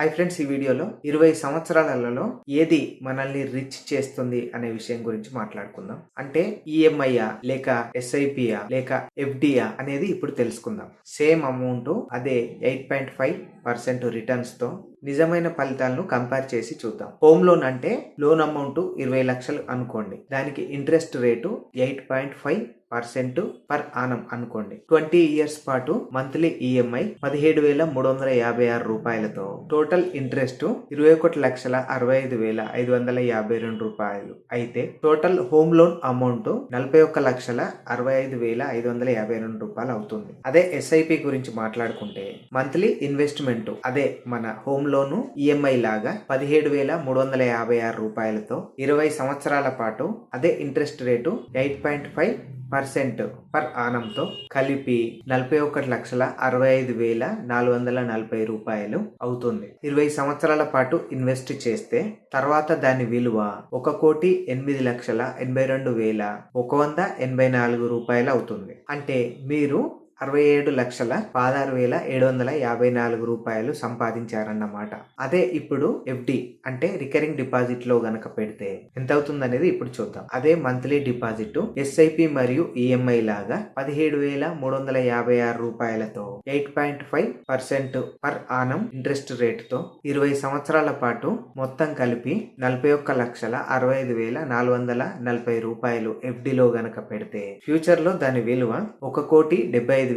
Hi friends, ఈ వీడియోలో 20 సంవత్సరాలలో ఏది మనల్ని రిచ్ చేస్తుంది అనే విషయం గురించి మాట్లాడుకుందాం. అంటే ఈఎంఐయా లేక ఎస్ఐపియా లేక ఎఫ్డియా అనేది ఇప్పుడు తెలుసుకుందాం. సేమ్ అమౌంట్ అదే 8.5% రిటర్న్స్ తో నిజమైన ఫలితాలను కంపేర్ చేసి చూద్దాం. హోమ్ లోన్ అంటే లోన్ అమౌంట్ 20 లక్షలు అనుకోండి, దానికి ఇంట్రెస్ట్ రేటు 8.5% పర్ ఆనం అనుకోండి. 20 ఇయర్స్ పాటు మంత్లీ ఈఎంఐ 17,356 రూపాయలతో టోటల్ ఇంట్రెస్ట్ 21,65,552 రూపాయలు అయితే టోటల్ హోమ్ లోన్ అమౌంట్ 41,65,552 రూపాయలు అవుతుంది. అదే ఎస్ఐపి గురించి మాట్లాడుకుంటే మంత్లీ ఇన్వెస్ట్మెంట్ అదే మన హోమ్ లోను ఈఎంఐ లాగా 17,356 రూపాయలతో 20 సంవత్సరాల పాటు అదే ఇంట్రెస్ట్ రేటు 8.5% పర్ ఆనంతో కలిపి 41,65,440 రూపాయలు అవుతుంది. 20 సంవత్సరాల పాటు ఇన్వెస్ట్ చేస్తే తర్వాత దాని విలువ 1,08,82,184 రూపాయలు అవుతుంది. అంటే మీరు 67,16,754 రూపాయలు సంపాదించారన్నమాట. అదే ఇప్పుడు ఎఫ్డి అంటే రికరింగ్ డిపాజిట్ లో గనక పెడితే ఎంత అవుతుంది అనేది ఇప్పుడు చూద్దాం. అదే మంత్లీ డిపాజిట్ ఎస్ఐపి మరియు ఈఎంఐ లాగా 17,356 రూపాయలతో 8.5% పర్ ఆనం ఇంట్రెస్ట్ రేటుతో 20 సంవత్సరాల పాటు మొత్తం కలిపి 41,65,440 రూపాయలు ఎఫ్డిలో గనక పెడితే ఫ్యూచర్ లో దాని విలువ 1,75,577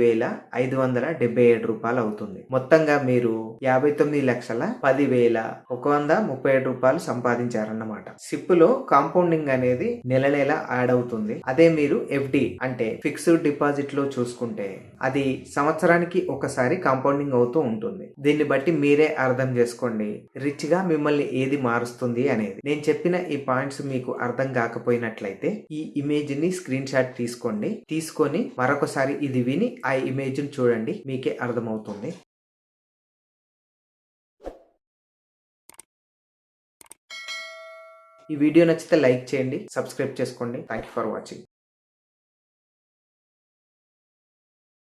రూపాయలు అవుతుంది. మొత్తంగా మీరు 59,10,137 రూపాయలు సంపాదించారన్నమాట. సిప్ లో కాంపౌండింగ్ అనేది నెల నెల యాడ్ అవుతుంది. అదే మీరు ఎఫ్డి అంటే ఫిక్స్డ్ డిపాజిట్ లో చూసుకుంటే అది సంవత్సరానికి ఒకసారి కాంపౌండింగ్ అవుతూ ఉంటుంది. దీన్ని బట్టి మీరే అర్థం చేసుకోండి రిచ్ గా మిమ్మల్ని ఏది మారుస్తుంది అనేది. నేను చెప్పిన ఈ పాయింట్స్ మీకు అర్థం కాకపోయినట్లయితే ఈ ఇమేజ్ ని స్క్రీన్ షాట్ తీసుకొని మరొకసారి ఇది విని ఆ ఇమేజ్ ని చూడండి, మీకే అర్థమవుతుంది. ఈ వీడియో నచ్చితే లైక్ చేయండి, సబ్స్క్రైబ్ చేసుకోండి. Thank you for watching.